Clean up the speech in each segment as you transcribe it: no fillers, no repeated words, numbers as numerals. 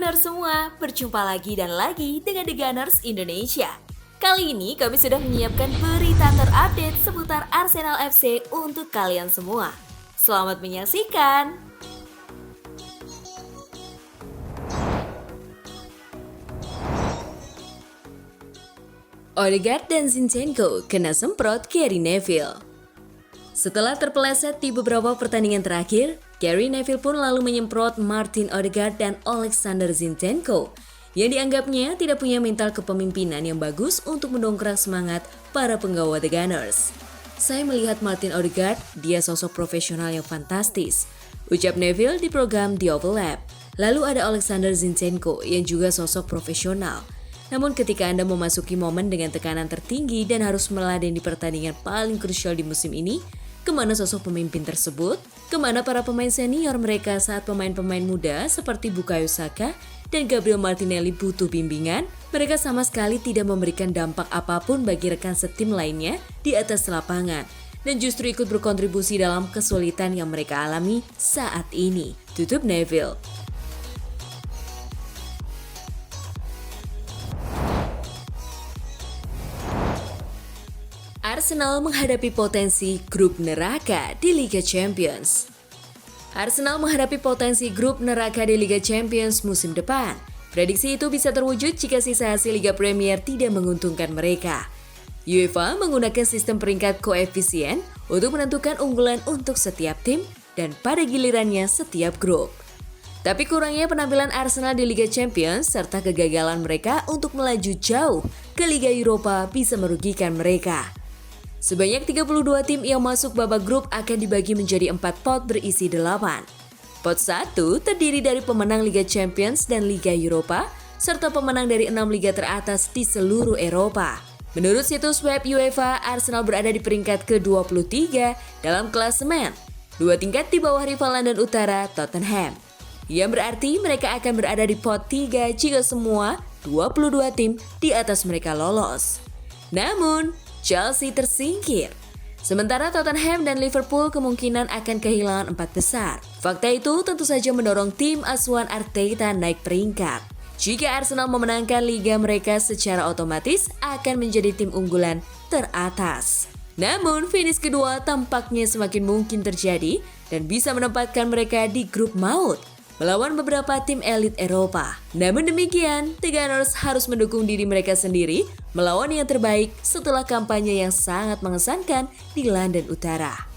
Gunners semua, berjumpa lagi dan lagi dengan The Gunners Indonesia. Kali ini kami sudah menyiapkan berita terupdate seputar Arsenal FC untuk kalian semua. Selamat menyaksikan! Odegaard dan Zinchenko kena semprot Gary Neville. Setelah terpeleset di beberapa pertandingan terakhir, Gary Neville pun lalu menyemprot Martin Odegaard dan Alexander Zinchenko yang dianggapnya tidak punya mental kepemimpinan yang bagus untuk mendongkrak semangat para penggawa The Gunners. Saya melihat Martin Odegaard, dia sosok profesional yang fantastis, ucap Neville di program The Overlap. Lalu ada Alexander Zinchenko yang juga sosok profesional. Namun ketika Anda memasuki momen dengan tekanan tertinggi dan harus meladeni pertandingan paling krusial di musim ini, kemana sosok pemimpin tersebut? Kemana para pemain senior mereka saat pemain-pemain muda seperti Bukayo Saka dan Gabriel Martinelli butuh bimbingan? Mereka sama sekali tidak memberikan dampak apapun bagi rekan setim lainnya di atas lapangan dan justru ikut berkontribusi dalam kesulitan yang mereka alami saat ini, tutup Neville. Arsenal menghadapi potensi grup neraka di Liga Champions. Arsenal menghadapi potensi grup neraka di Liga Champions musim depan. Prediksi itu bisa terwujud jika sisa hasil Liga Premier tidak menguntungkan mereka. UEFA menggunakan sistem peringkat koefisien untuk menentukan unggulan untuk setiap tim dan pada gilirannya setiap grup. Tapi kurangnya penampilan Arsenal di Liga Champions serta kegagalan mereka untuk melaju jauh ke Liga Eropa bisa merugikan mereka. Sebanyak 32 tim yang masuk babak grup akan dibagi menjadi 4 pot berisi 8. Pot 1 terdiri dari pemenang Liga Champions dan Liga Eropa, serta pemenang dari 6 liga teratas di seluruh Eropa. Menurut situs web UEFA, Arsenal berada di peringkat ke-23 dalam klasemen, 2 tingkat di bawah rival London Utara, Tottenham. Yang berarti mereka akan berada di pot 3 jika semua 22 tim di atas mereka lolos. Namun, Chelsea tersingkir. Sementara Tottenham dan Liverpool kemungkinan akan kehilangan 4 besar. Fakta itu tentu saja mendorong tim asuhan Arteta naik peringkat. Jika Arsenal memenangkan liga mereka secara otomatis akan menjadi tim unggulan teratas. Namun finish kedua tampaknya semakin mungkin terjadi dan bisa menempatkan mereka di grup maut melawan beberapa tim elit Eropa. Namun demikian, The Gunners harus mendukung diri mereka sendiri melawan yang terbaik setelah kampanye yang sangat mengesankan di London Utara.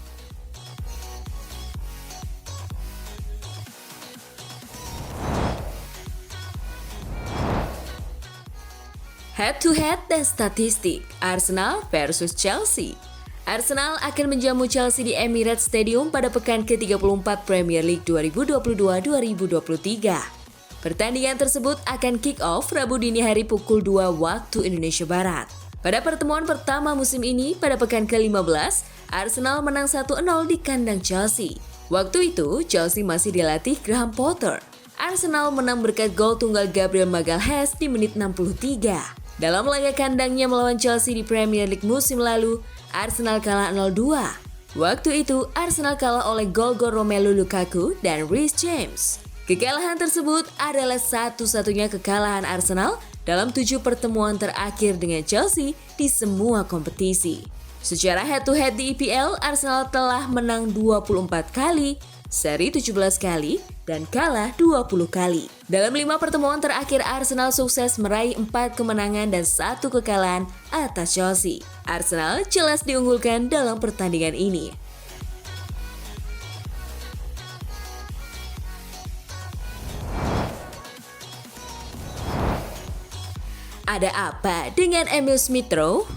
Head to head dan statistik Arsenal versus Chelsea. Arsenal akan menjamu Chelsea di Emirates Stadium pada pekan ke-34 Premier League 2022-2023. Pertandingan tersebut akan kick-off Rabu dini hari pukul 2 waktu Indonesia Barat. Pada pertemuan pertama musim ini, pada pekan ke-15, Arsenal menang 1-0 di kandang Chelsea. Waktu itu, Chelsea masih dilatih Graham Potter. Arsenal menang berkat gol tunggal Gabriel Magalhaes di menit 63. Dalam laga kandangnya melawan Chelsea di Premier League musim lalu, Arsenal kalah 0-2. Waktu itu, Arsenal kalah oleh gol-gol Romelu Lukaku dan Reece James. Kekalahan tersebut adalah satu-satunya kekalahan Arsenal dalam 7 pertemuan terakhir dengan Chelsea di semua kompetisi. Secara head-to-head di EPL, Arsenal telah menang 24 kali, seri 17 kali, dan kalah 20 kali. Dalam 5 pertemuan terakhir, Arsenal sukses meraih 4 kemenangan dan 1 kekalahan atas Chelsea. Arsenal jelas diunggulkan dalam pertandingan ini. Ada apa dengan Emil Smith-Rowe?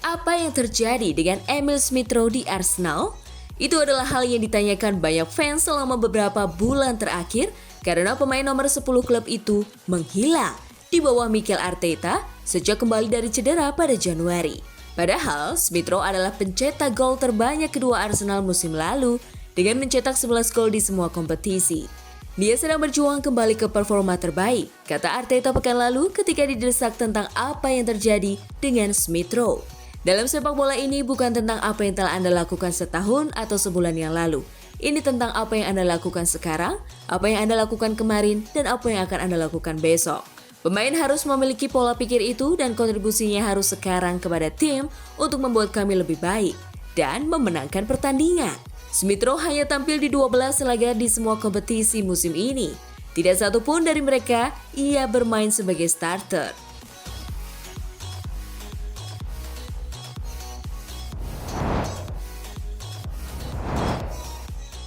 Apa yang terjadi dengan Emil Smith-Rowe di Arsenal? Itu adalah hal yang ditanyakan banyak fans selama beberapa bulan terakhir karena pemain nomor 10 klub itu menghilang di bawah Mikel Arteta sejak kembali dari cedera pada Januari. Padahal Smith-Rowe adalah pencetak gol terbanyak kedua Arsenal musim lalu dengan mencetak 11 gol di semua kompetisi. Dia sedang berjuang kembali ke performa terbaik, kata Arteta pekan lalu ketika didesak tentang apa yang terjadi dengan Smith-Rowe. Dalam sepak bola ini bukan tentang apa yang telah Anda lakukan setahun atau sebulan yang lalu, Ini tentang apa yang Anda lakukan sekarang, apa yang Anda lakukan kemarin, dan apa yang akan Anda lakukan besok. Pemain harus memiliki pola pikir itu dan kontribusinya harus sekarang kepada tim untuk membuat kami lebih baik dan memenangkan pertandingan. Smith Rowe hanya tampil di 12 laga di semua kompetisi musim ini. Tidak satu pun dari mereka ia bermain sebagai starter.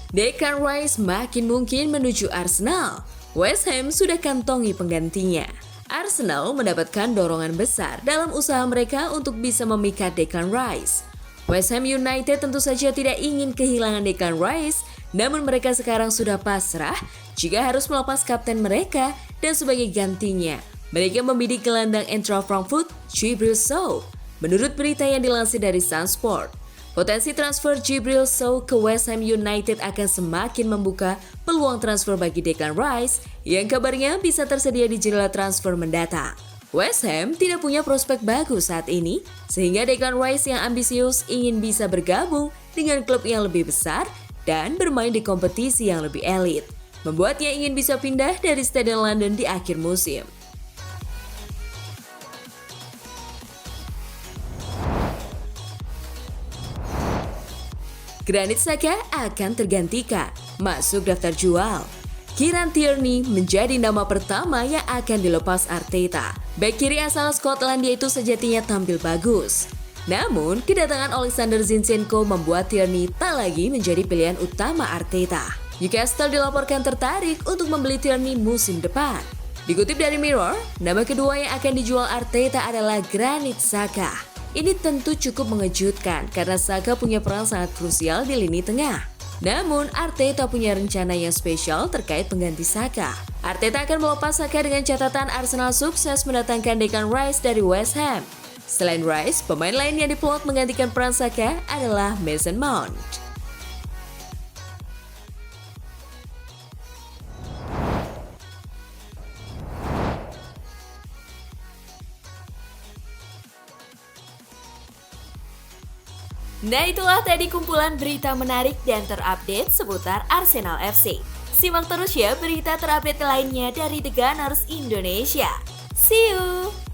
Declan Rice makin mungkin menuju Arsenal. West Ham sudah kantongi penggantinya. Arsenal mendapatkan dorongan besar dalam usaha mereka untuk bisa memikat Declan Rice. West Ham United tentu saja tidak ingin kehilangan Declan Rice, namun mereka sekarang sudah pasrah jika harus melepas kapten mereka dan sebagai gantinya, mereka membidik gelandang Eintracht Frankfurt, Djibril Sow. Menurut berita yang dilansir dari Sunsport, potensi transfer Djibril Sow ke West Ham United akan semakin membuka peluang transfer bagi Declan Rice yang kabarnya bisa tersedia di jendela transfer mendatang. West Ham tidak punya prospek bagus saat ini, sehingga Declan Rice yang ambisius ingin bisa bergabung dengan klub yang lebih besar dan bermain di kompetisi yang lebih elit, membuatnya ingin bisa pindah dari Stadion London di akhir musim. Granit Xhaka akan tergantikan, masuk daftar jual. Kieran Tierney menjadi nama pertama yang akan dilepas Arteta. Bek kiri asal Skotlandia itu sejatinya tampil bagus. Namun, kedatangan Alexander Zinchenko membuat Tierney tak lagi menjadi pilihan utama Arteta. Newcastle dilaporkan tertarik untuk membeli Tierney musim depan. Dikutip dari Mirror, nama kedua yang akan dijual Arteta adalah Granit Xhaka. Ini tentu cukup mengejutkan karena Xhaka punya peran sangat krusial di lini tengah. Namun, Arteta punya rencana yang spesial terkait pengganti Xhaka. Arteta akan melepas Xhaka dengan catatan Arsenal sukses mendatangkan Declan Rice dari West Ham. Selain Rice, pemain lain yang diplot menggantikan peran Xhaka adalah Mason Mount. Nah, itulah tadi kumpulan berita menarik dan terupdate seputar Arsenal FC. Simak terus ya berita terupdate lainnya dari The Gunners Indonesia. See you!